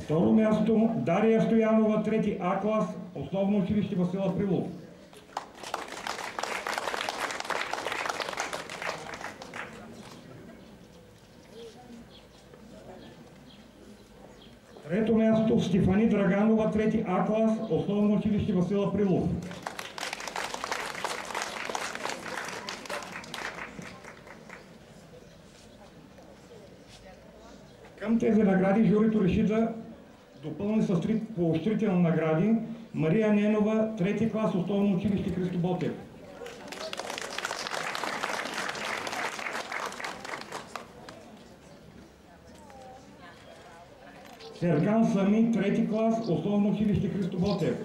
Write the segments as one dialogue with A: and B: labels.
A: Второ място Дария Стоянова, 3 А клас, Основно училище Васил Априлов. Трето място Стефани Драганова, 3 А клас, Основно училище Васил Априлов. Към тези награди журито реши да допълни с 3 поощрителни награди Мария Ненова, 3 клас, Основно училище Христо Ботев. Серкан Сами, 3 клас, Основно училище Христо Ботев.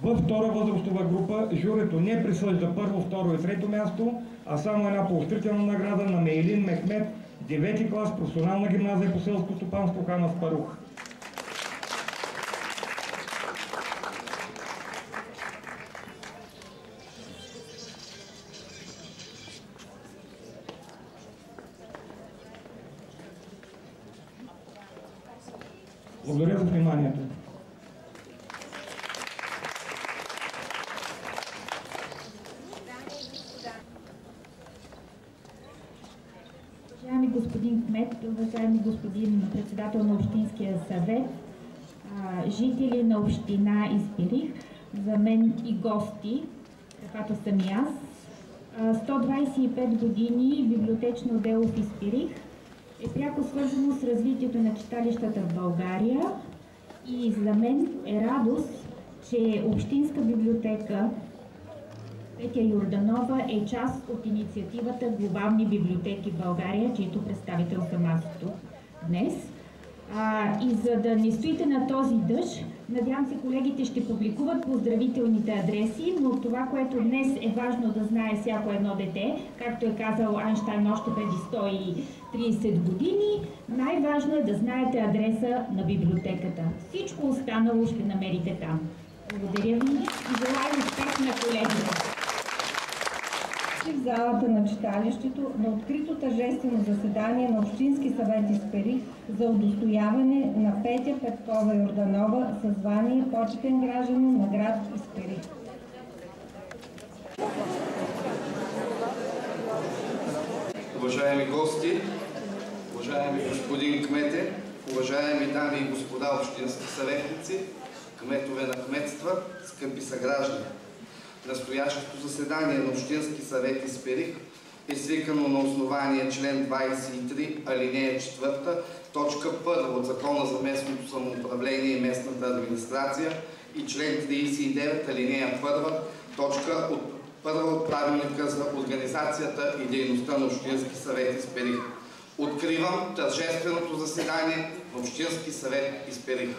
A: Във втора възрастова група журито не присъжда първо, второ и трето място, а само една поощрителна награда на Мейлин Мехмет, 9 клас, Професионална гимназия по селско стопанство Хан Аспарух. Благодаря за вниманието.
B: Уважаеми господин кмет, уважаеми господин председател на Общинския съвет, жители на община Исперих, за мен и гости, каквато съм и аз, 125 години библиотечно дело в Исперих е пряко свързано с развитието на читалищата в България и за мен е радост, че Общинска библиотека Петя Йорданова е част от инициативата Глобални библиотеки в България, чието представител съм аз тук днес. И за да не стоите на този дъжд, надявам се колегите ще публикуват поздравителните адреси, но това, което днес е важно да знае всяко едно дете, както е казал Айнщайн още преди 130 години, най-важно е да знаете адреса на библиотеката. Всичко останало ще намерите там. Благодаря ви и желая успех на колегите.
C: В залата на читалището на открито тържествено заседание на Общински съвет Исперих за удостояване на Петя Петкова Йорданова със звание почетен гражданин на град Исперих.
D: Уважаеми гости, уважаеми господин кмете, уважаеми дами и господа общински съветници, кметове на кметства, скъпи съграждани! Настоящото заседание на Общински съвет Исперих е свикано на основание член 23, алинея 4, точка 1 от Закона за местното самоуправление и местната администрация и член 39, алинея 1, точка 1 от Правилника за организацията и дейността на Общински съвет Исперих. Откривам тържественото заседание на Общински съвет Исперих.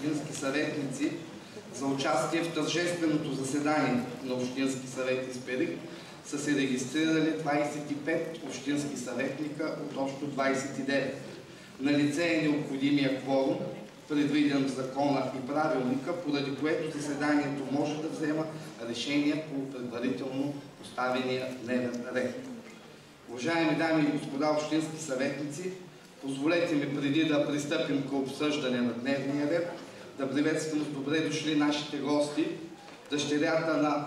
D: общински съветници за участие в тържественото заседание на Общински съвет Исперих са се регистрирали 25 общински съветника от общо 29. Налице е необходимия кворум, предвиден в закона и правилника, поради което заседанието може да взема решения по предварително поставения дневен ред. Уважаеми дами и господа общински съветници, позволете ми преди да пристъпим към обсъждане на дневния ред, да приветствам с добре дошли нашите гости, дъщерята на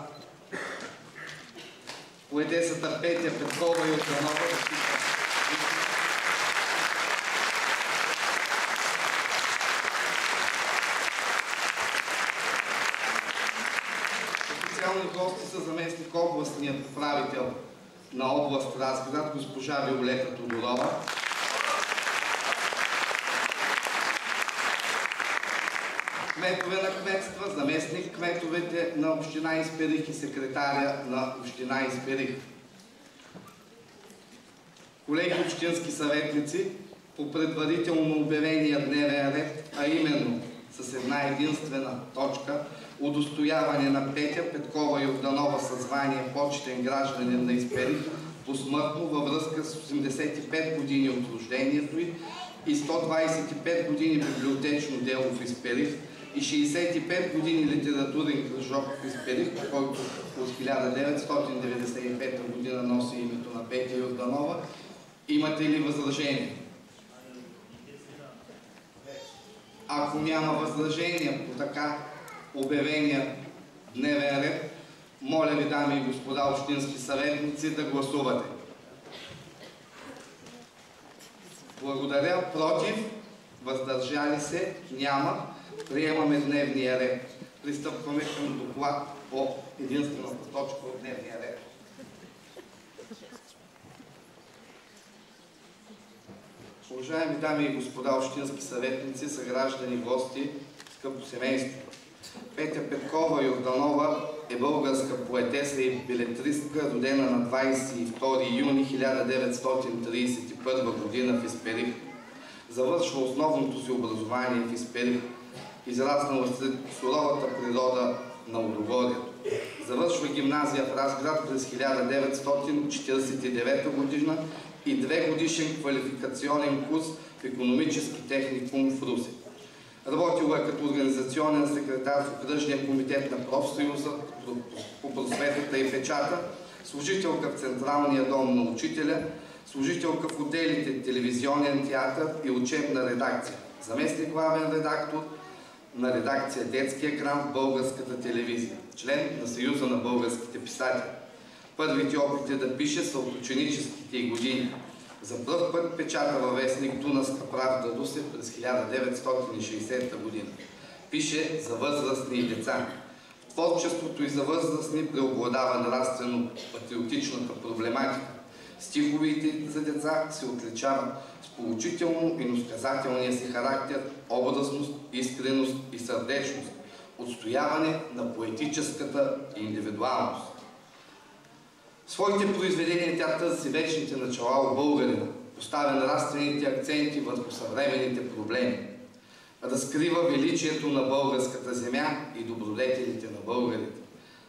D: поетесата Петя Петкова Йорданова. Официални гости са заместник областният управител на област Разград, госпожа Виолета Тодорова, кметове на кметства, заместник кметовете на община Исперих и секретаря на община Исперих. Колеги общински съветници, по предварително обявения дневен ред, а именно с една единствена точка – удостояване на Петя Петкова Йорданова със звание почетен гражданин на Исперих посмъртно във връзка с 85 години от рождението й и 125 години библиотечно дело в Исперих и 65 години литературен кръжок в Исперих, който от 1995 година носи името на Петя Йорданова. Имате ли възражение? Ако няма възражение по така обявения дневен ред, моля ви, дами и господа общински съветници, да гласувате. Благодаря. Против? Въздържали се? Няма. Приемаме дневния ред. Пристъпваме към доклад по единствената точка от дневния ред. Уважаеми дами и господа общински съветници, съграждани, гости, скъпо семейство! Петя Петкова Йорданова е българска поетеса и белетристка, родена на 22 юни 1931 година в Исперих. Завършва основното си образование в Исперих, израснала сред суровата природа на Лудогорието. Завършва гимназия в Разград през 1949 година и 2-годишен квалификационен курс в икономически техникум в Русе. Работила е като организационен секретар в окръжния комитет на профсъюза по просветата и печата, служителка в Централния дом на учителя, служителка в отделите телевизионен театър и учебна редакция, заместник главен редактор на редакция Детски екран в Българската телевизия, член на Съюза на българските писатели. Първите опити да пише са от ученическите й години. За пръв път печата във вестник Дунавска правда Русе през 1960 година. Пише за възрастни и деца. В творчеството и за възрастни преобладава нравствено-патриотичната проблематика. Стиховете за деца се отличават с поучително и иносказателния си характер, образност, искреност и сърдечност, отстояване на поетическата индивидуалност. В своите произведения тя търси вечните начала у българина, поставя нравствените акценти върху съвременните проблеми, разкрива величието на българската земя и добродетелите на българите,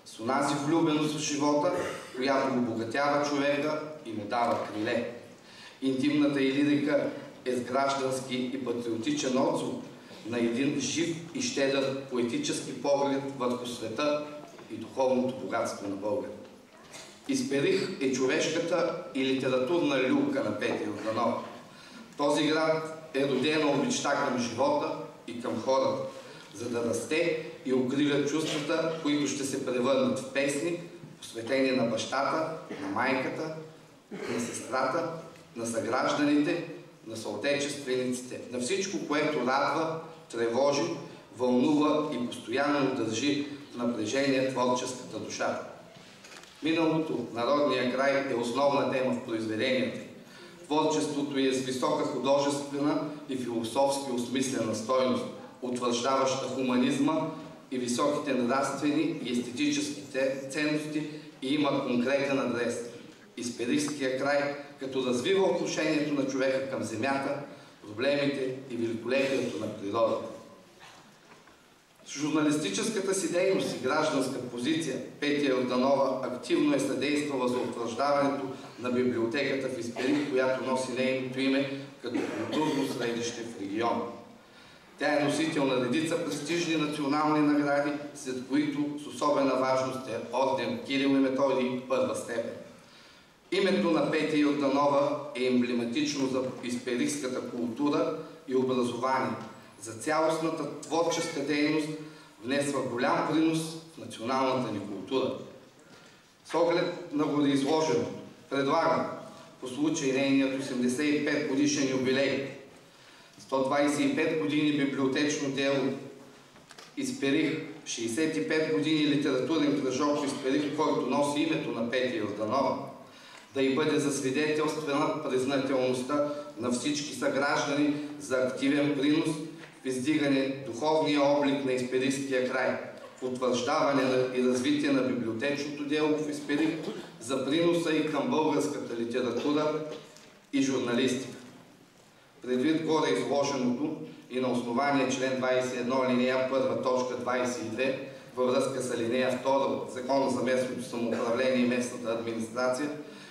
D: с онази влюбеност в живота, която обогатява човека и му дава криле. Интимната й лирика е с граждански и патриотичен отзвук на един жив и щедър поетически поглед върху света и духовното богатство на българите. Исперих е човешката и литературна люлка на Петя Йорданова. Този град е родена обичта към живота и към хората, за да расте и укрива чувствата, които ще се превърнат в песни, посветени на бащата, на майката, на сестрата, на съгражданите, на съотечествениците, на всичко, което радва, тревожи, вълнува и постоянно държи в напрежение творческата душа. Миналото, народния край е основна тема в произведенията. Творчеството е с висока художествена и философски осмислена стойност, утвърждаваща хуманизма и високите нравствени и естетически ценности и има конкретен адрес. Исперихския край, като развива отношението на човека към земята, проблемите и великолепието на природата. С журналистическата си дейност и гражданска позиция Петя Йорданова активно е съдействала за утвърждаването на библиотеката в Исперих, която носи нейното име като културно средище в региона. Тя е носител на редица престижни национални награди, след които с особена важност е орден Кирил и Методий първа степен. Името на Петя Йорданова е емблематично за исперихската култура и образование, за цялостната творческа дейност, внесла голям принос в националната ни култура. С оглед на гореизложеното, предлагам по случай нейният 85 годишен юбилей, 125 години библиотечно дело Исперих, 65 години литературен кръжок в Исперих, който носи името на Петя Йорданова, да й бъде засвидетелствена признателността на всички съграждани за активен принос в издигане духовния облик на Исперихския край, утвърждаване и развитие на библиотечното дело в Исперих, за приноса и към българската литература и журналистика. Предвид горе изложеното и на основание член 21, алинея 1, точка 22, във връзка с алинея 2 от Закона за местното самоуправление и местната администрация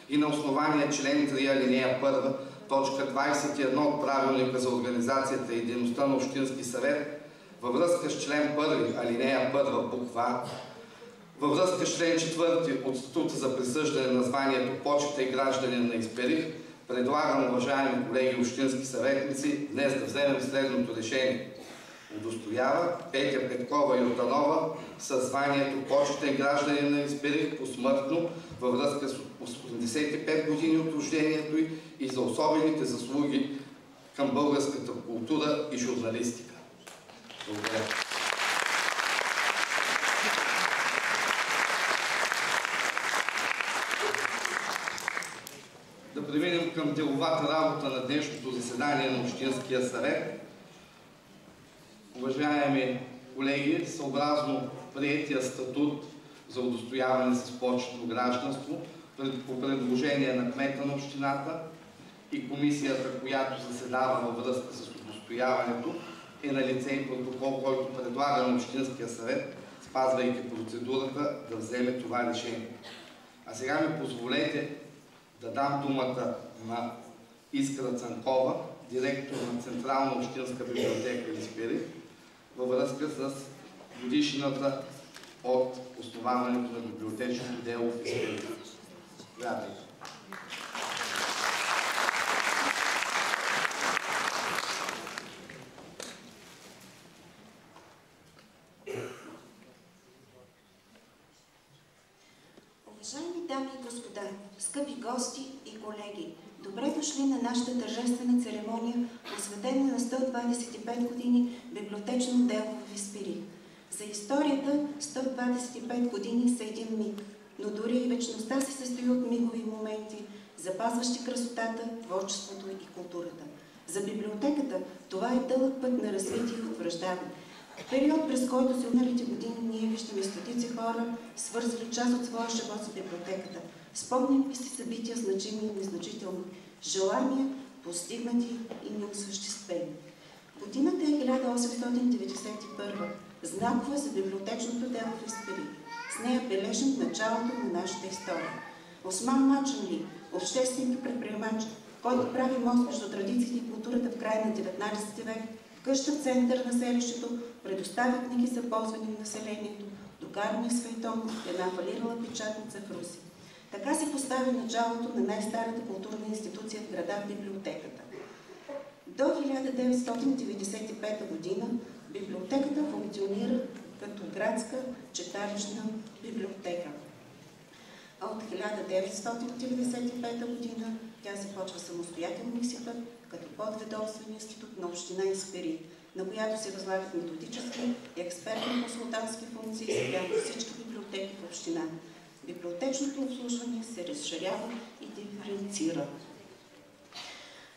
D: и на основание член 3, алинея 1, точка 21 от Правилника за организацията и дейността на Общински съвет, във връзка с член 1, алинея 1, буква А, във връзка с член 4 от Статута за присъждане на званието почетен гражданин на Исперих, предлагам, уважаеми колеги общински съветници, днес да вземем следното решение. Удостоява Петя Петкова Йорданова със званието почетен гражданин на Исперих посмъртно във връзка с 85 години от рождението й и за особените заслуги към българската култура и журналистика. Благодаря. Да преминем към деловата работа на днешното заседание на Общинския съвет. Уважаеми колеги, съобразно приетия статут за удостояване с почетно гражданство, по предложение на кмета на общината и комисията, която заседава във връзка с удостояването, е на лице и протокол, който предлага на Общинския съвет, спазвайки процедурата, да вземе това решение. А сега ми позволете да дам думата на Искра Цанкова, директор на Централна общинска библиотека Исперих, във връзка с годишнината от основаването на библиотечното дело в Исперих. Здравейте!
E: Уважаеми дами и господа, скъпи гости и колеги, добре дошли на нашата тържествена церемония, посветена на 125 години библиотечно дело в Исперих. За историята 125 години са един миг, но дори и вечността се състои от мигови моменти, запазващи красотата, творчеството и културата. За библиотеката това е дълъг път на развитие и утвърждаване. Период, през който се отналите години ние виждаме стотици хора, свързали част от своя живот с библиотеката. Спомняме си събития, значими и незначителни, желания, постигнати и неосъществени. Годината е 1891, знакова за библиотечното дело в Исперих. С нея бележим началото на нашата история. Осман Мачанли, обществен и предприемач, който прави мост между традициите и културата в края на 19 век, къща в център на селището, предоставя книги за ползване на населението, докарания с фейтон, една фалирала печатница в Руси. Така се постави началото на най-старата културна институция в града, в библиотеката. До 1995 година библиотеката функционира като градска читалищна библиотека. А от 1995 година тя започва самостоятелния си път като подведомствен институт на община Исперих, на която се възлагат методически и експертно-консултантски функции спрямо всички библиотеки в община. Библиотечното обслужване се разширява и диференцира.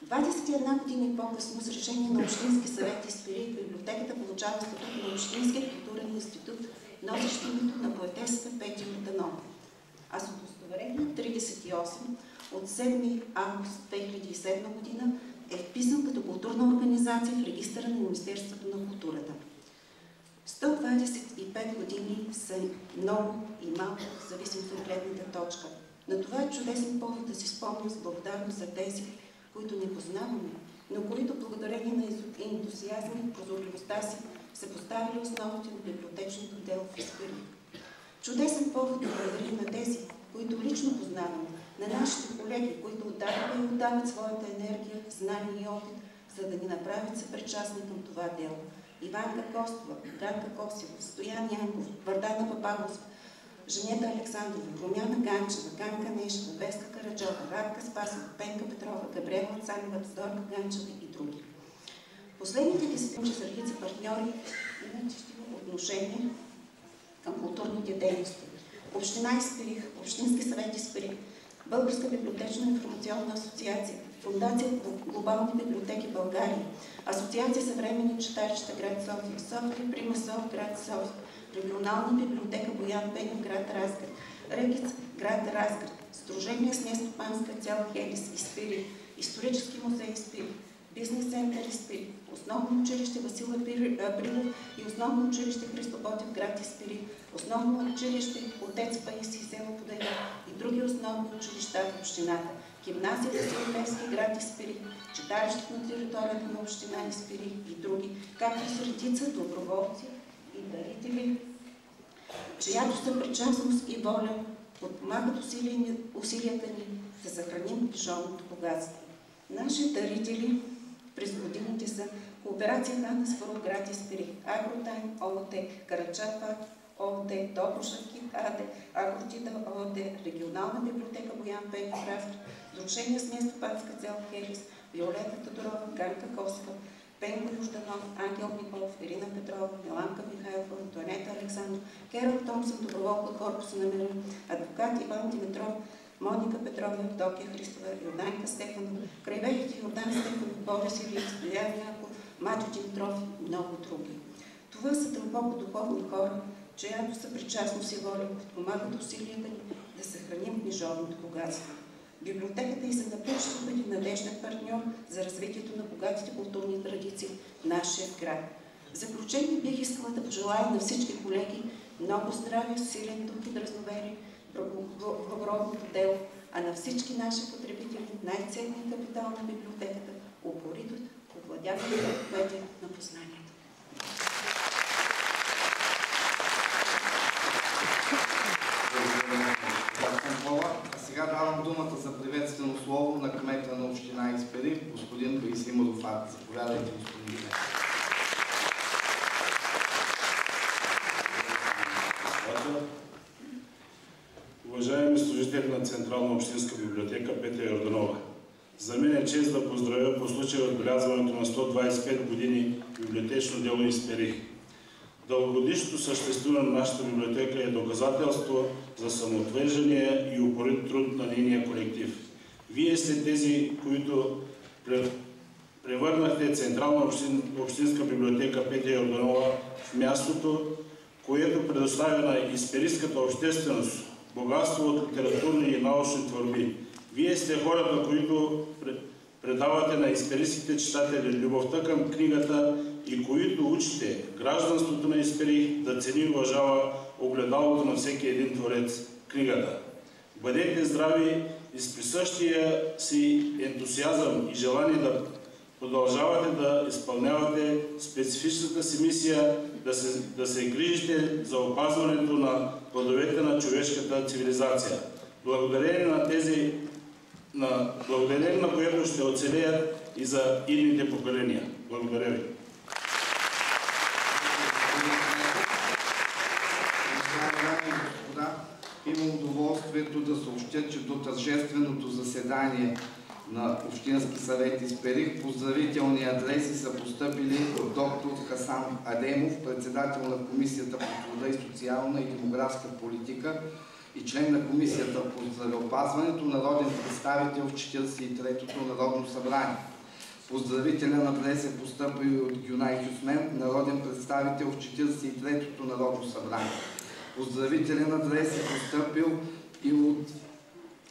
E: 21 години по-късно, с решение на Общински съвет Исперих, библиотеката получава статут на Общински културен институт, носещ името на поетесата Петя Йорданова. А с удостоверение 38 от 7 август 2007 година е вписан като културна организация в регистъра на Министерството на културата. С 125 години са много и малко, зависимо от гледната точка. Но това е чудесен повод да си спомним с благодарност за тези, които не познаваме, но които благодарение на ентусиазма и прозорливостта си са поставили основите на библиотечното дело в Испирих. Чудесен повод да благодарим на тези, които лично познаваме, на нашите колеги, които отдават и отдават своята енергия, знания и опит, за да ни направят съпричастни към това дело. Иванка Костова, Ганка Косева, Стоян Янков, Вардана Папагос, Женета Александрова, Румяна Ганчева, Ганка Нешева, Веска Караджова, Радка Спасова, Пенка Петрова, Габриела Цанева, Зорка Ганчева и други. Последните десетилетия са редица партньори, имащи отношение към културните дейности. Община Испирих, Общински съвет Испирих, Българска библиотечно-информационна асоциация, Фондация Глобални библиотеки България, Асоциация съвременни читалища град София, София Примасов град София, Регионална библиотека Боян Пенев град Разград, Региц град Разград, Сдружение с нестопанска цел Хелис Испирих, Исторически музей Испирих, Бизнес център Испирих, Основно училище Васил Априлов и Основно училище Христо Ботев град Испирих, Основно училище Отец Паисий село Подайна и други основни училища в общината, Гимназия Васил Левски град Испирих, читалището на територията на община Испирих и други, както и с редица доброволци и дарители, чиято съпричастност и воля подпомагат усилията ни да съхраним книжовното богатство. Наши дарители през годините са Кооперация Хана Спаров град Испирих, Агротайм ООД, Карачапа ООД, Доброшакит АД, Агротида ООД, Регионална библиотека Боян Пенев Разград, Сдружение с нестопанска цел Хелис, Виолета Тодорова, Ганка Косева, Пенко Южданов, Ангел Николов, Ирина Петрова, Миланка Михайлова, Антонета Александров, Керол Томсън, доброволка Корпуса на мира, адвокат Иван Димитров, Моника Петрова, Евдокия Христова, Йорданка Стефанова, крайбегите Йордан Стефанов, Борис Илиев, Стоян Янков, Матю Димитров и много други. Това са дълбоко духовни хора, чиято съпричастност и воля подпомагат усилията ни да съхраним книжовното богатство. Библиотеката и за напред ще бъде надежден партньор за развитието на богатите културни традиции в нашия град. В заключение бих искала да пожелая на всички колеги много здраве, силен дух и дразноверие, благородното дело, а на всички наши потребители най-ценният капитал на библиотеката – упоритост, овладяване на познанието.
D: А сега давам думата за приветствено слово на кмета на община Испирих, господин Паисий Мудофат. Заповядайте, господин кмет.
F: Уважаеми служители на Централна общинска библиотека Петя Йорданова, за мен е чест да поздравя по случай отбелязването на 125 години библиотечно дело Испирих. Дългогодишното съществуване на нашата библиотека е доказателство за самоотверждания и упорит труд на нейния колектив. Вие сте тези, които превърнахте Централна общинска библиотека Петя Йорданова в мястото, което предоставя на испирихската общественост богатство от литературни и научни творби. Вие сте хората, които предавате на испирихските читатели любовта към книгата и които учите гражданството на Испирих да цени и уважава огледалото на всеки един творец – книгата. Бъдете здрави и с присъщия си ентусиазъм и желание да продължавате да изпълнявате специфичната си мисия, да се грижите за опазването на плодовете на човешката цивилизация. Благодарение на което ще оцелеят и за идните поколения. Благодаря ви.
D: Имам удоволствието да съобщя, че до тържественото заседание на Общински съвет Испирих поздравителни адреси са постъпили от доктор Хасан Адемов, председател на Комисията по труда и социална и демографска политика и член на Комисията по здравеопазването, народен представител в 43-то Народно събрание. Поздравителен адрес е постъпил от Гюнай Хюсмен, народен представител в 43-то Народно събрание. Поздравителен адрес е постъпил и от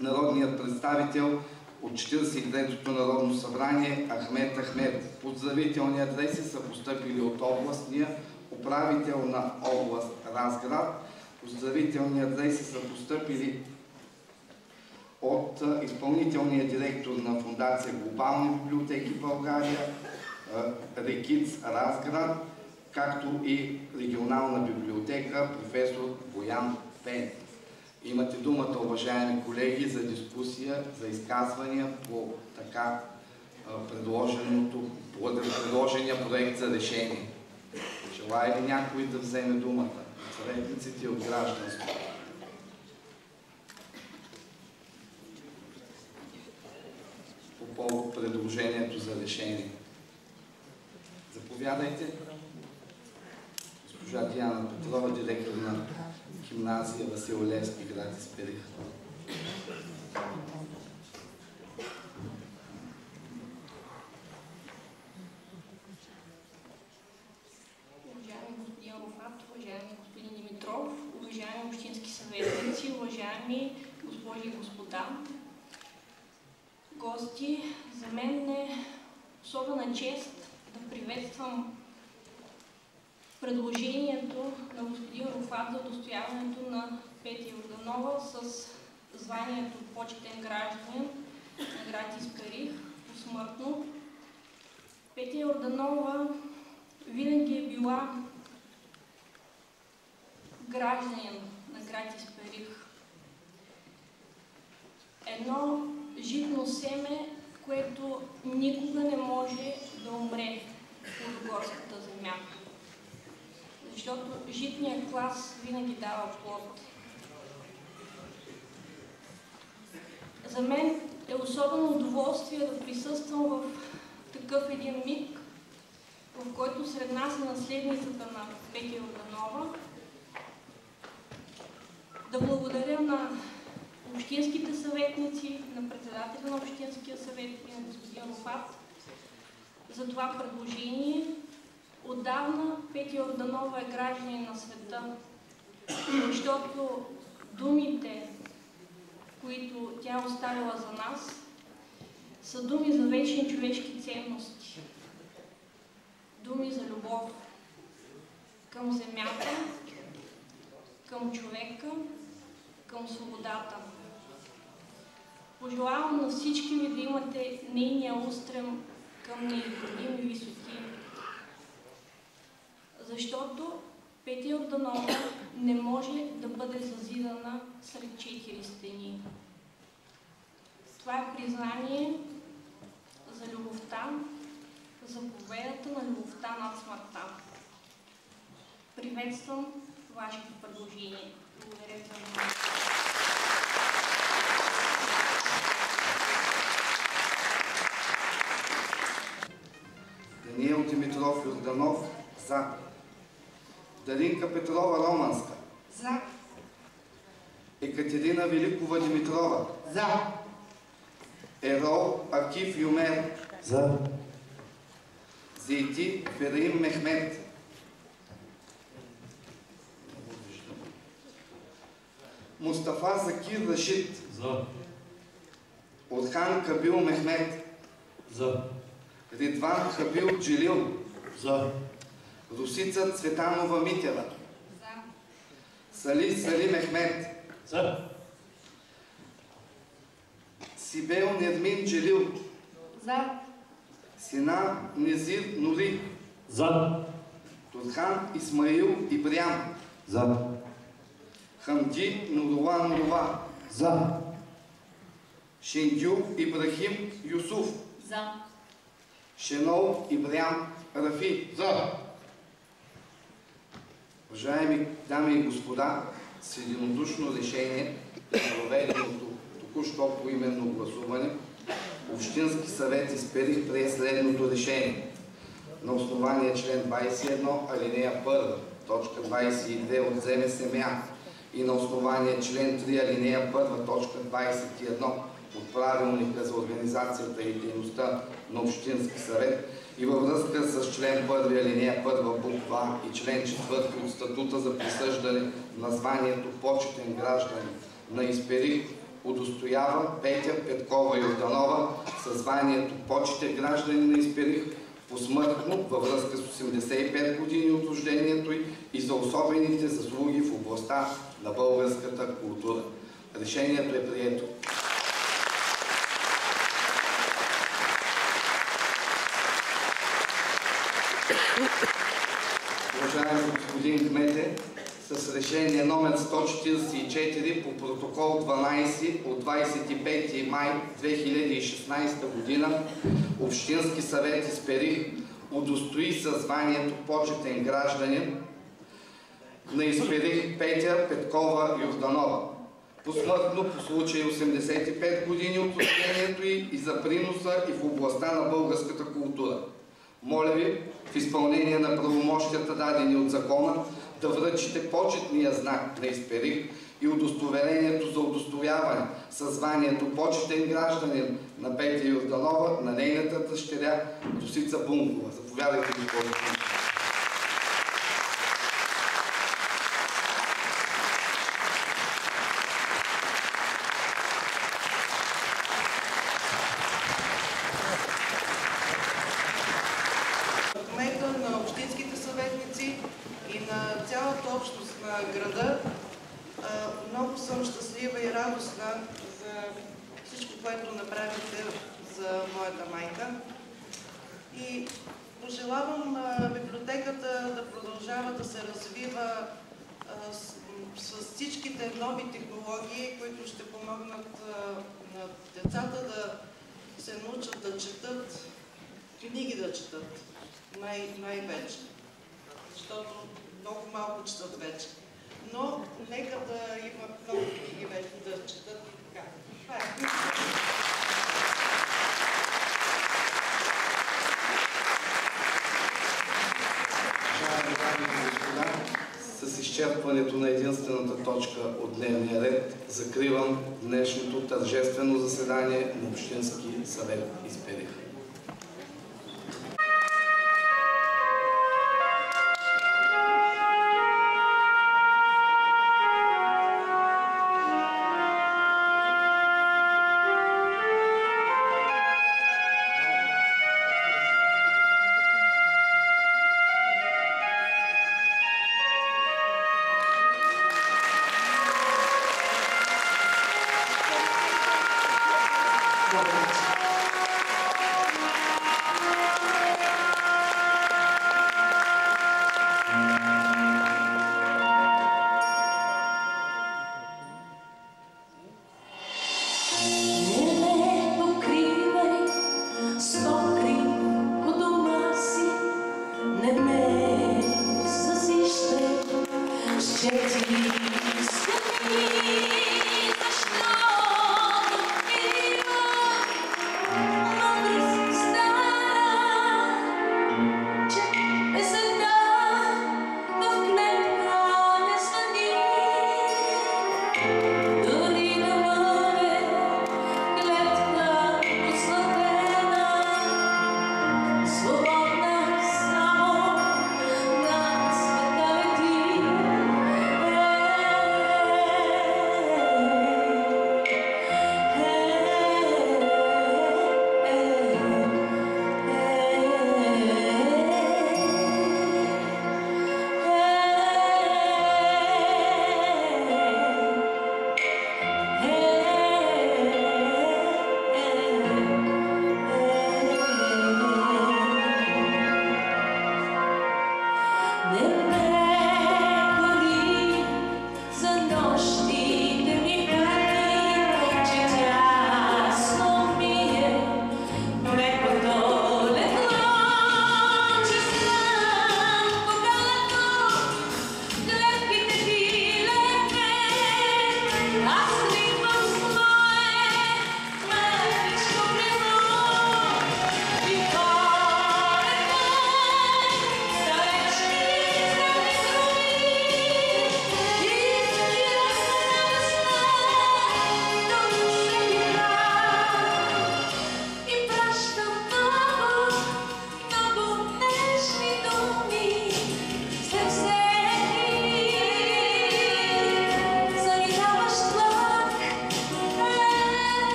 D: народният представител от 43-то Народно събрание Ахмед Ахмед. Поздравителни адреси са постъпили от областния, управител на област Разград. Поздравителни адреси са постъпили от изпълнителния директор на Фондация Глобални библиотеки в България, Рекиц Разград, както и регионална библиотека професор Боян Пен. Имате думата, уважаеми колеги, за дискусия, за изказвания по така предложения проект за решение. Желая ли някой да вземе думата от съветниците и от гражданството? По повод предложението за решение. Заповядайте. Госпожа Диана Петрова, директор на гимназия Васил Левски, град Исперих.
G: Уважаеми господин Руфат, уважаеми господин Димитров, уважаеми общински съветници, уважаеми госпожи и господа, гости, за мен е особена чест да приветствам предложението на господин Руфат за удостояването на Петя Йорданова с званието почетен гражданин на град Исперих посмъртно. Петя Йорданова винаги е била гражданин на град Исперих. Едно житно семе, което никога не може да умре от горската земя. Защото житният клас винаги дава плод. За мен е особено удоволствие да присъствам в такъв един миг, в който сред нас е наследницата на Петя Йорданова. Да благодаря на общинските съветници, на председателя на Общинския съвет и на господин Руфат за това предложение. Отдавна Петя Йорданова е гражданин на света, защото думите, които тя е оставила за нас, са думи за вечни човешки ценности. Думи за любов към земята, към човека, към свободата. Пожелавам на всички ви да имате нейния устрем към неизградими висоти. Защото Петя Йорданова не може да бъде зазидана сред 4 стени. Това е признание за любовта, за победата на любовта над смъртта. Приветствам вашето предложение. Благодаря за вниманието.
D: Даниел Димитров Йорданов за. Даринка Петрова Романска.
H: За.
D: Екатерина Великова Димитрова.
H: За.
D: Ерол Акиф Юмер.
H: За.
D: Зейти Ферим Мехмет. Мустафа Закир Рашид.
H: За.
D: Орхан Кабил Мехмет.
H: За.
D: Ридван Хабил Джилил.
H: За.
D: Русица Цветанова Митева.
G: За.
D: Сали Мехмет.
H: За.
D: Сибел Нермин Джилил.
G: За.
D: Сина Незир Нури.
H: За.
D: Турхан Исмаил Ибрям.
H: За.
D: Хамди Нурова.
H: За.
D: Шендю Ибрахим Юсуф.
G: За.
D: Шенол Ибрям Рафи.
H: За.
D: Уважаеми дами и господа, с единодушно решение на проведеното току-що поименно гласуване, Общински съвет Исперих прие следното решение. На основание член 21, алинея 1, точка 22 от ЗМСМА и на основание член 3, алинея 1, точка 21 от Правилника за организацията и дейността на Общински съвет и във връзка с член 1, алинея 1, буква А и член 4 от Статута за присъждане на званието почетен гражданин на Исперих, удостоява Петя Петкова Йорданова със званието почетен гражданин на Исперих в посмъртно във връзка с 85 години от рождението й и за особените заслуги в областта на българската култура. Решението е прието. Уважаеми господин кмете, с решение номер 144 по протокол 12 от 25 май 2016 година Общински съвет Исперих удостои със званието почетен гражданин на Исперих Петя Петкова Йорданова. Посмъртно по случай 85 години от рождението й и за приноса и в областта на българската култура. Моля ви, в изпълнение на правомощията, дадени от закона, да връчите почетния знак на Исперих и удостоверението за удостояване със званието почетен гражданин на Петя Йорданова на нейната дъщеря Досица Бункова. Заповядайте, госпожо.
H: На общинските съветници и на цялата общност на града. Много съм щастлива и радостна за всичко, което направите за моята майка. И пожелавам библиотеката да продължава да се развива с всичките нови технологии, които ще помогнат на децата да се научат да четат, книги да четат. Най-вече, защото много малко четат вече. Но нека да имат много книги вече да четат и така. Това е.
D: Уважаеми дами и господа, с изчерпването на единствената точка от дневния ред закривам днешното тържествено заседание на Общински съвет Исперих.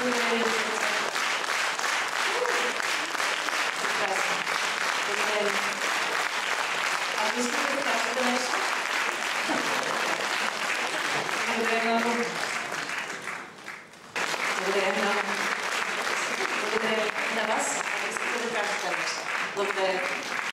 I: Благодаря ви. Благодаря ви. Ако искате да кажете нещо? Благодаря много. Благодаря много. Благодаря на вас. Ако искате да кажете нещо. Благодаря.